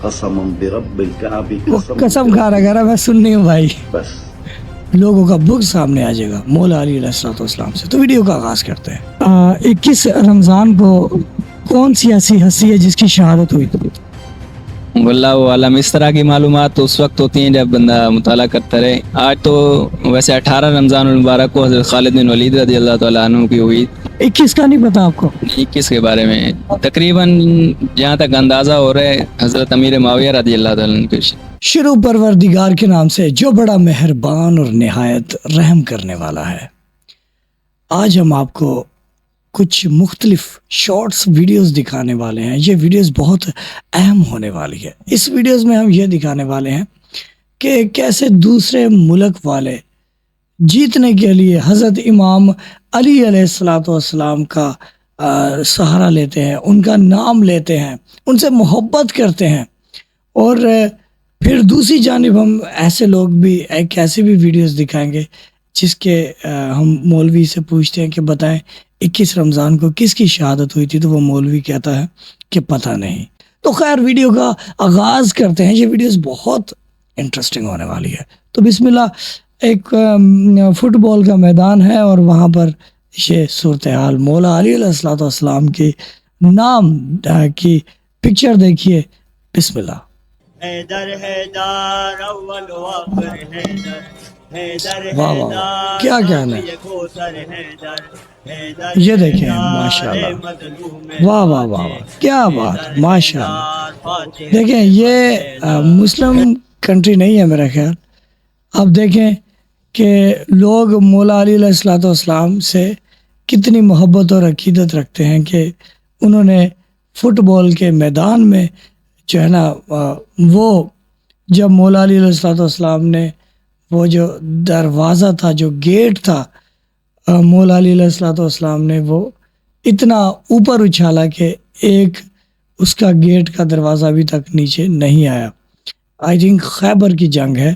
قسما برب الكعبة وہ قسم کھا رہا میں سن نہیں ہوں بھائی. بس لوگوں کا بغض سامنے آ جائے گا مولا علی علیہ الصلوۃ والسلام سے. تو ویڈیو کا آغاز کرتے ہیں. 21 رمضان کو کون سی ایسی ہستی ہے جس کی شہادت ہوئی؟ واللہ عالم. اس طرح کی معلومات تو اس وقت ہوتی ہیں جب بندہ مطالعہ کرتا رہے. آج تو ویسے 18 رمضان المبارک کو حضرت خالد بن ولید رضی اللہ تعالیٰ عنہ کی ہوئی. 21 کا نہیں پتا آپ کو؟ 21 کے بارے میں تقریباً جہاں تک اندازہ ہو رہا ہے حضرت امیر معاویہ رضی اللہ تعالیٰ عنہ کی. شروع پروردگار کے نام سے جو بڑا مہربان اور نہایت رحم کرنے والا ہے. آج ہم آپ کو کچھ مختلف شارٹس ویڈیوز دکھانے والے ہیں. یہ ویڈیوز بہت اہم ہونے والی ہے. اس ویڈیوز میں ہم یہ دکھانے والے ہیں کہ کیسے دوسرے ملک والے جیتنے کے لیے حضرت امام علی علیہ الصلوۃ والسلام کا سہارا لیتے ہیں، ان کا نام لیتے ہیں، ان سے محبت کرتے ہیں. اور پھر دوسری جانب ہم ایسے لوگ بھی ایک ایسی بھی ویڈیوز دکھائیں گے جس کے ہم مولوی سے پوچھتے ہیں کہ بتائیں 21 رمضان کو کس کی شہادت ہوئی تھی، تو وہ مولوی کہتا ہے کہ پتہ نہیں. تو خیر ویڈیو کا آغاز کرتے ہیں. یہ ویڈیوز بہت انٹرسٹنگ ہونے والی ہے. تو بسم اللہ. ایک فٹ بال کا میدان ہے اور وہاں پر یہ صورتحال مولا علی علیہ الصلوۃ والسلام کے نام کی پکچر دیکھیے. بسم اللہ. حیدر حیدر اول و آخر حیدر حیدر واہ واہ واہ، کیا کہنا ہے. یہ دیکھیں ماشاءاللہ، واہ واہ واہ واہ، کیا بات، ماشاءاللہ. دیکھیں یہ مسلم کنٹری نہیں ہے میرا خیال. اب دیکھیں کہ لوگ مولا علی علیہ الصلوۃ والسلام سے کتنی محبت اور عقیدت رکھتے ہیں کہ انہوں نے فٹ بال کے میدان میں جو ہے نا وہ جب مولا علی علیہ الصلوۃ والسلام نے وہ جو دروازہ تھا، جو گیٹ تھا، مولا علی علیہ الصلوۃ والسلام نے وہ اتنا اوپر اچھالا کہ ایک اس کا گیٹ کا دروازہ ابھی تک نیچے نہیں آیا. آئی تھنک خیبر کی جنگ ہے.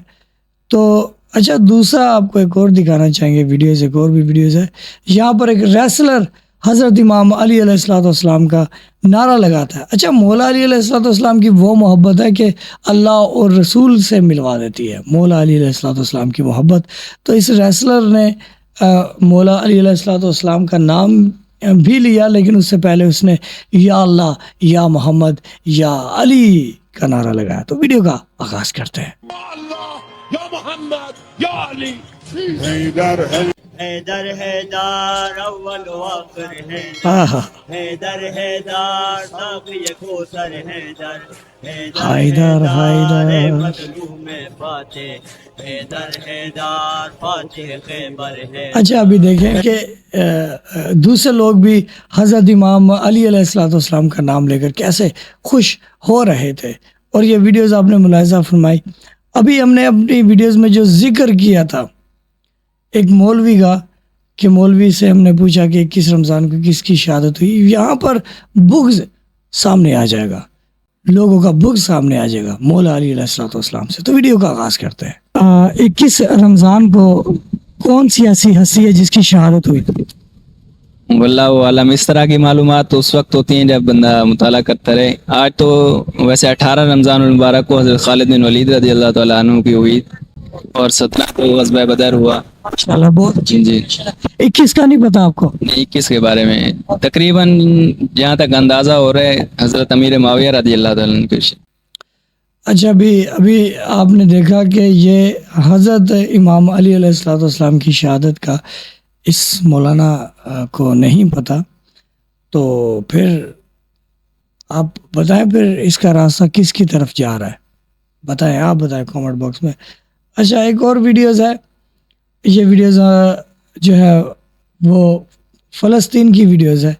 تو اچھا دوسرا آپ کو ایک اور دکھانا چاہیں گے ویڈیوز. ایک اور بھی ویڈیوز ہے. یہاں پر ایک ریسلر حضرت امام علی علیہ الصلوۃ والسلام کا نعرہ لگاتا ہے. اچھا مولا علی علیہ الصلوۃ والسلام کی وہ محبت ہے کہ اللہ اور رسول سے ملوا دیتی ہے. مولا علی علیہ الصلوۃ والسلام کی محبت. تو اس ریسلر نے مولا علی علیہ الصلوۃ والسلام کا نام بھی لیا، لیکن اس سے پہلے اس نے یا اللہ، یا محمد، یا علی کا نعرہ لگایا. تو ویڈیو کا آغاز کرتے ہیں. یا محمد یا علی. حیدر حیدر اول و آخر حیدر آہا، حیدر حیدر ساقی کوثر حیدر حیدر حیدر مظلوم فاتح حیدر حیدر فاتح خیبر ہے. اچھا ابھی دیکھیں کہ دوسرے لوگ بھی حضرت امام علی علیہ الصلوۃ والسلام کا نام لے کر کیسے خوش ہو رہے تھے. اور یہ ویڈیوز آپ نے ملاحظہ فرمائی. ابھی ہم نے اپنی ویڈیوز میں جو ذکر کیا تھا ایک مولوی کا کہ مولوی سے ہم نے پوچھا کہ 21 رمضان کو کس کی شہادت ہوئی، یہاں پر بغض سامنے آ جائے گا، لوگوں کا بغض سامنے آ جائے گا مولا علی علیہ الصلوۃ والسلام سے. تو ویڈیو کا آغاز کرتے ہیں. 21 رمضان کو کون سی ایسی ہستی ہے جس کی شہادت ہوئی؟ واللہ عالم. اس طرح کی معلومات تو اس وقت ہوتی ہیں جب بندہ مطالعہ کرتا رہے. آج تو ویسے 18 رمضان المبارک کو حضرت خالد بن ولید رضی اللہ تعالیٰ عنہ کی ہوئی اور 17 کو غزوہ بدر ہوا. ماشاءاللہ بہت اچھی. جی 21 کا نہیں پتا آپ کو؟ 21 کے بارے میں تقریباً جہاں تک اندازہ ہو رہا ہے حضرت امیر معاویہ رضی اللہ تعالیٰ عنہ کی. اچھا ابھی آپ نے دیکھا کہ یہ حضرت امام علی علیہ الصلوۃ والسلام کی شہادت کا اس مولانا کو نہیں پتا. تو پھر آپ بتائیں پھر اس کا راستہ کس کی طرف جا رہا ہے؟ بتائیں، آپ بتائیں کامنٹ باکس میں. اچھا ایک اور ویڈیوز ہے. یہ ویڈیوز جو ہے وہ فلسطین کی ویڈیوز ہے.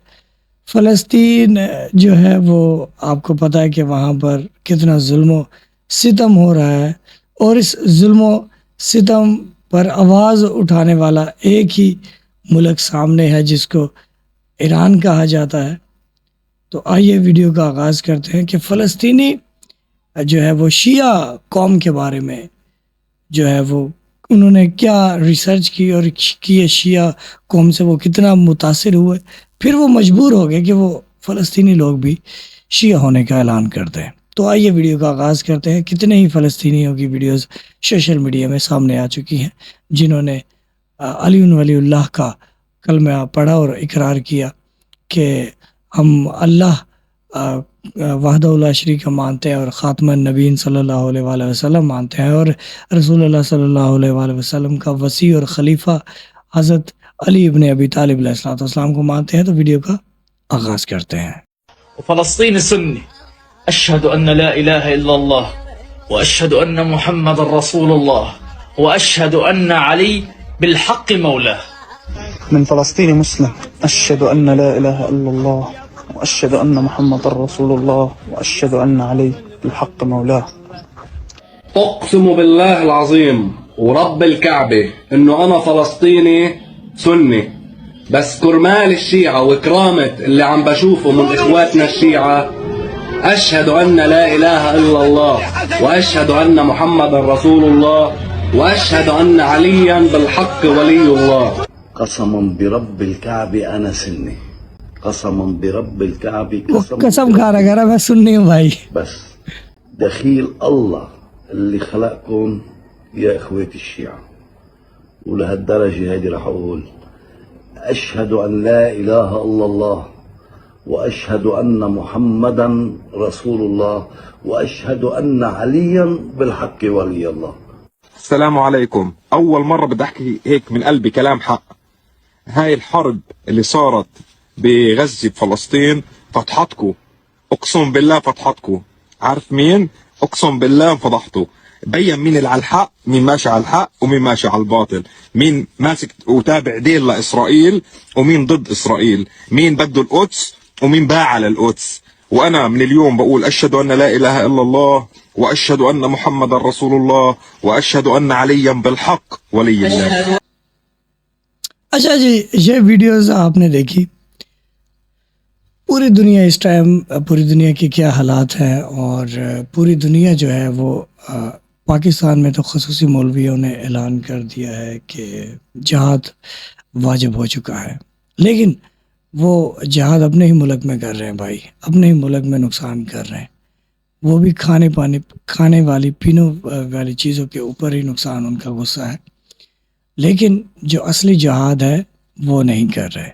فلسطین جو ہے وہ آپ کو پتہ ہے کہ وہاں پر کتنا ظلم و ستم ہو رہا ہے، اور اس ظلم و ستم پر آواز اٹھانے والا ایک ہی ملک سامنے ہے جس کو ایران کہا جاتا ہے. تو آئیے ویڈیو کا آغاز کرتے ہیں کہ فلسطینی جو ہے وہ شیعہ قوم کے بارے میں جو ہے وہ انہوں نے کیا ریسرچ کی اور یہ شیعہ قوم سے وہ کتنا متاثر ہوئے، پھر وہ مجبور ہو گئے کہ وہ فلسطینی لوگ بھی شیعہ ہونے کا اعلان کرتے ہیں. تو آئیے ویڈیو کا آغاز کرتے ہیں. کتنے ہی فلسطینیوں کی ویڈیوز سوشل میڈیا میں سامنے آ چکی ہیں جنہوں نے علی ولی اللہ کا کلمہ پڑھا اور اقرار کیا کہ ہم اللہ وحدہ لا شریک مانتے ہیں اور خاتمہ النبیین صلی اللہ علیہ وآلہ وسلم مانتے ہیں اور رسول اللہ صلی اللہ علیہ وآلہ وسلم کا وصی اور خلیفہ حضرت علی ابن ابی طالب علیہ السلام کو مانتے ہیں. تو ویڈیو کا آغاز کرتے ہیں. فلسطين سني أشهد أن لا إله إلا الله وأشهد أن محمد رسول الله وأشهد أن علي بالحق مولاه. من فلسطين مسلم أشهد أن لا إله إلا الله وأشهد أن محمد رسول الله وأشهد أن علي بالحق مولاه. أقسم بالله العظيم ورب الكعبة إنه أنا فلسطيني سني، بس كرمال الشيعة وكرامة اللي عم بشوفه من إخواتنا الشيعة أشهد أن لا إله إلا الله وأشهد أن محمد رسول الله وأشهد أن عليا بالحق ولي الله. قسما برب الكعبة أنا سني، قسما برب الكعبة وہ قسم کھا رہا ہے میں سننی ہوں بھائی. بس دخيل الله اللي خلقكم يا إخوتي الشيعة، ولهالدرجة هذه رح أقول أشهد أن لا إله إلا الله وأشهد أن محمدا رسول الله وأشهد أن عليا بالحق ولي الله. السلام عليكم. أول مرة بدي أحكي هيك من قلبي كلام حق. هاي الحرب اللي صارت بغزة بفلسطين فتحتكم، أقسم بالله فتحتكم. عارف مين؟ أقسم بالله فضحتوا. بين مين اللي على الحق، مين ماشي على الحق ومين ماشي على الباطل، مين ماسك وتابع دين لإسرائيل ومين ضد إسرائيل، مين بده القدس ومين باع للقدس. وأنا من اليوم بقول أشهد أن لا إله إلا الله وأشهد أن محمد رسول الله وأشهد أن عليا بالحق ولي الله. اچھا جی، یہ ویڈیوز آپ نے دیکھی. پوری دنیا اس ٹائم، پوری دنیا کی کیا حالات ہیں، اور پوری دنیا جو ہے وہ پاکستان میں تو خصوصی مولویوں نے اعلان کر دیا ہے کہ جہاد واجب ہو چکا ہے، لیکن وہ جہاد اپنے ہی ملک میں کر رہے ہیں بھائی، اپنے ہی ملک میں نقصان کر رہے ہیں. وہ بھی کھانے والی پینے والی چیزوں کے اوپر ہی نقصان ان کا غصہ ہے. لیکن جو اصلی جہاد ہے وہ نہیں کر رہے.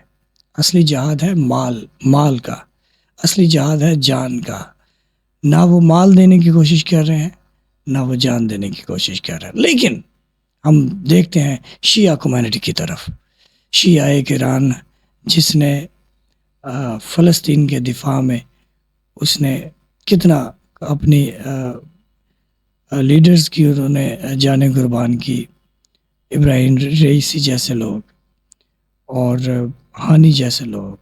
اصلی جہاد ہے مال کا، اصلی جہاد ہے جان کا. نہ وہ مال دینے کی کوشش کر رہے ہیں، نہ وہ جان دینے کی کوشش کر رہے ہیں. لیکن ہم دیکھتے ہیں شیعہ کمیونٹی کی طرف. شیعہ ایران جس نے فلسطین کے دفاع میں اس نے کتنا اپنی لیڈرز کی انہوں نے جانیں قربان کی. ابراہیم رئیسی جیسے لوگ اور ہانی جیسے لوگ.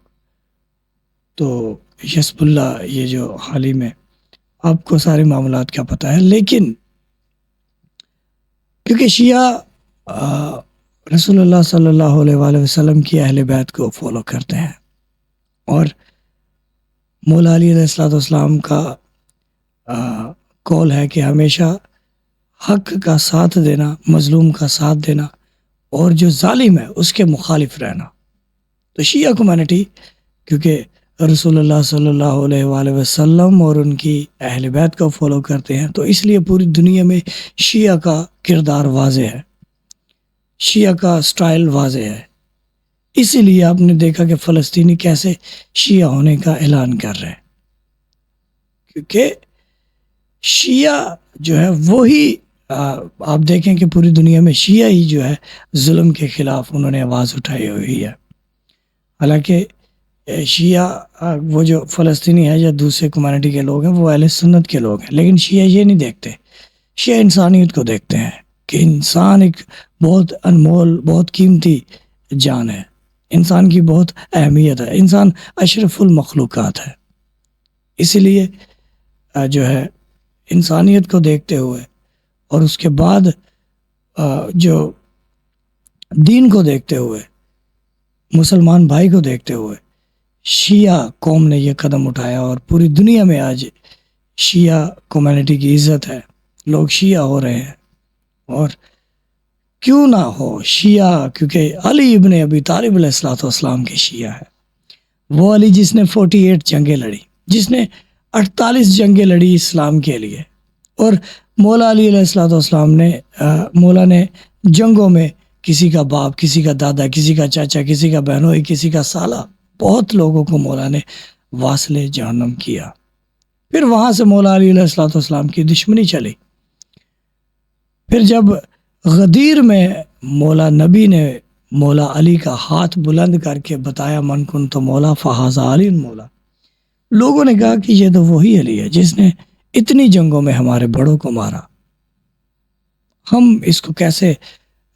تو حزب اللہ، یہ جو حال ہی میں آپ کو سارے معاملات کا پتہ ہے. لیکن کیونکہ شیعہ رسول اللہ صلی اللہ علیہ وآلہ وسلم کی اہل بیت کو فالو کرتے ہیں، اور مولا علی علیہ السلام کا قول ہے کہ ہمیشہ حق کا ساتھ دینا، مظلوم کا ساتھ دینا، اور جو ظالم ہے اس کے مخالف رہنا. تو شیعہ کمیونٹی کیونکہ رسول اللہ صلی اللہ علیہ وآلہ وسلم اور ان کی اہل بیت کو فالو کرتے ہیں، تو اس لیے پوری دنیا میں شیعہ کا کردار واضح ہے، شیعہ کا سٹائل واضح ہے. اسی لیے آپ نے دیکھا کہ فلسطینی کیسے شیعہ ہونے کا اعلان کر رہے ہیں، کیونکہ شیعہ جو ہے وہی آپ دیکھیں کہ پوری دنیا میں شیعہ ہی جو ہے ظلم کے خلاف انہوں نے آواز اٹھائی ہوئی ہے. حالانکہ شیعہ وہ جو فلسطینی ہے یا دوسرے کمیونٹی کے لوگ ہیں وہ اہل سنت کے لوگ ہیں، لیکن شیعہ یہ نہیں دیکھتے. شیعہ انسانیت کو دیکھتے ہیں کہ انسان ایک بہت انمول، بہت قیمتی جان ہے، انسان کی بہت اہمیت ہے، انسان اشرف المخلوقات ہے. اسی لیے جو ہے انسانیت کو دیکھتے ہوئے اور اس کے بعد جو دین کو دیکھتے ہوئے، مسلمان بھائی کو دیکھتے ہوئے شیعہ قوم نے یہ قدم اٹھایا، اور پوری دنیا میں آج شیعہ کمیونٹی کی عزت ہے، لوگ شیعہ ہو رہے ہیں. اور کیوں نہ ہو شیعہ، کیونکہ علی ابن ابی طالب علیہ السلام کے شیعہ ہے. وہ علی جس نے 48 جنگیں لڑی، جس نے 48 جنگیں لڑی اسلام کے لیے، اور مولا علی علیہ السلام نے مولا نے جنگوں میں کسی کا باپ، کسی کا دادا، کسی کا چاچا، کسی کا بہنوئی، کسی کا سالہ، بہت لوگوں کو مولا نے واصل جہنم کیا۔ پھر وہاں سے مولا علی علیہ السلام کی دشمنی چلی۔ پھر جب غدیر میں مولا نبی نے مولا علی کا ہاتھ بلند کر کے بتایا من کن تو مولا فہذا علی مولا، لوگوں نے کہا کہ یہ تو وہی علی ہے جس نے اتنی جنگوں میں ہمارے بڑوں کو مارا، ہم اس کو کیسے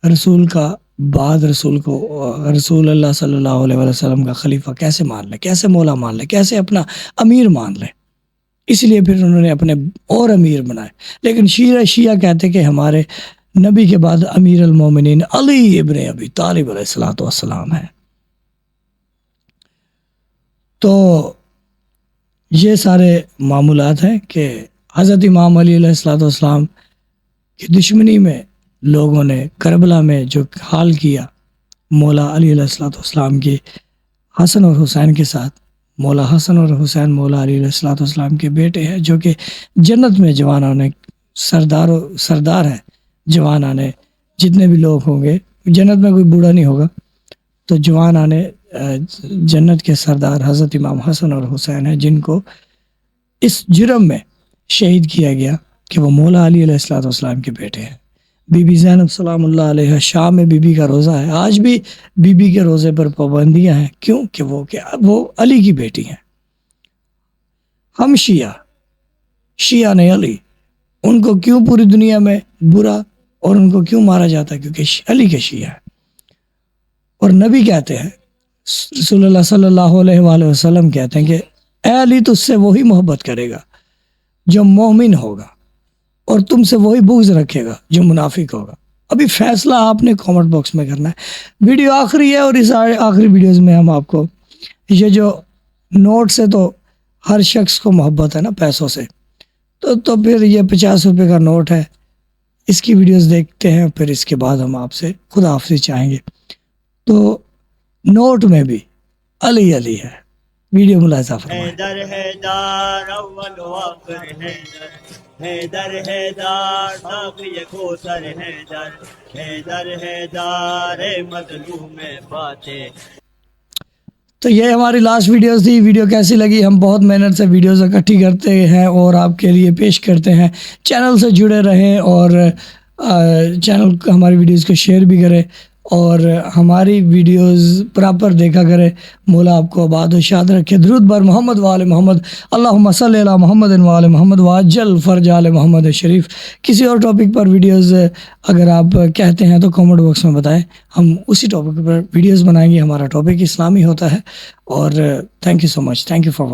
رسول کا بعد رسول اللہ صلی اللہ علیہ وسلم کا خلیفہ کیسے مان لے، کیسے مولا مان لے، کیسے اپنا امیر مان لے؟ اس لیے پھر انہوں نے اپنے اور امیر بنائے۔ لیکن شیعہ کہتے کہ ہمارے نبی کے بعد امیر المومنین علی ابن ابی طالب علیہ السلام ہے۔ تو یہ سارے معمولات ہیں کہ حضرت امام علی علیہ السلام کی دشمنی میں لوگوں نے کربلا میں جو حال کیا، مولا علی علیہ السلام کی حسن اور حسین کے ساتھ، مولا حسن اور حسین مولا علی علیہ السلام کے بیٹے ہیں، جو کہ جنت میں جوانوں نے سردار ہیں، جوان آنے جتنے بھی لوگ ہوں گے، جنت میں کوئی بوڑھا نہیں ہوگا، تو جوان آنے جنت کے سردار حضرت امام حسن اور حسین ہیں، جن کو اس جرم میں شہید کیا گیا کہ وہ مولا علی علیہ السلام کے بیٹے ہیں۔ بی بی زینب سلام اللہ علیہ شام میں بی بی کا روزہ ہے، آج بھی بی بی کے روزے پر پابندیاں ہیں، کیوں کہ وہ علی کی بیٹی ہیں۔ ہم شیعہ نے علی، ان کو کیوں پوری دنیا میں برا اور ان کو کیوں مارا جاتا ہے؟ کیونکہ علی کے شیعہ ہیں۔ اور نبی کہتے ہیں، رسول اللہ صلی اللہ علیہ وآلہ وسلم کہتے ہیں کہ اے علی، تجھ سے وہی محبت کرے گا جو مومن ہوگا، اور تم سے وہی بغض رکھے گا جو منافق ہوگا۔ ابھی فیصلہ آپ نے کامنٹ باکس میں کرنا ہے۔ ویڈیو آخری ہے، اور اس آخری ویڈیوز میں ہم آپ کو یہ جو نوٹ سے تو ہر شخص کو محبت ہے نا، پیسوں سے، تو پھر یہ 50 روپے کا نوٹ ہے، اس کی ویڈیوز دیکھتے ہیں، پھر اس کے بعد ہم آپ سے خدا حافظی چاہیں گے۔ تو نوٹ میں بھی علی علی ہے، ویڈیو ملاحظہ فرمائیں۔ حیدر حیدر اول و آخر حیدر، حیدر حیدر باقی کوثر حیدر، حیدر حیدر مظلوم فاتح۔ تو یہ ہماری لاسٹ ویڈیوز تھی۔ ویڈیو کیسی لگی؟ ہم بہت محنت سے ویڈیوز اکٹھی کرتے ہیں اور آپ کے لیے پیش کرتے ہیں۔ چینل سے جڑے رہیں اور چینل ہماری ویڈیوز کو شیئر بھی کریں اور ہماری ویڈیوز پراپر دیکھا کرے۔ مولا آپ کو آباد و شاد رکھے۔ درود بر محمد و آل محمد، اللہم صلی علی محمد و آل محمد وعجل فرج آل محمد شریف۔ کسی اور ٹاپک پر ویڈیوز اگر آپ کہتے ہیں تو کامنٹ باکس میں بتائیں، ہم اسی ٹاپک پر ویڈیوز بنائیں گے۔ ہمارا ٹاپک اسلامی ہوتا ہے۔ اور thank you so much, thank you for watching.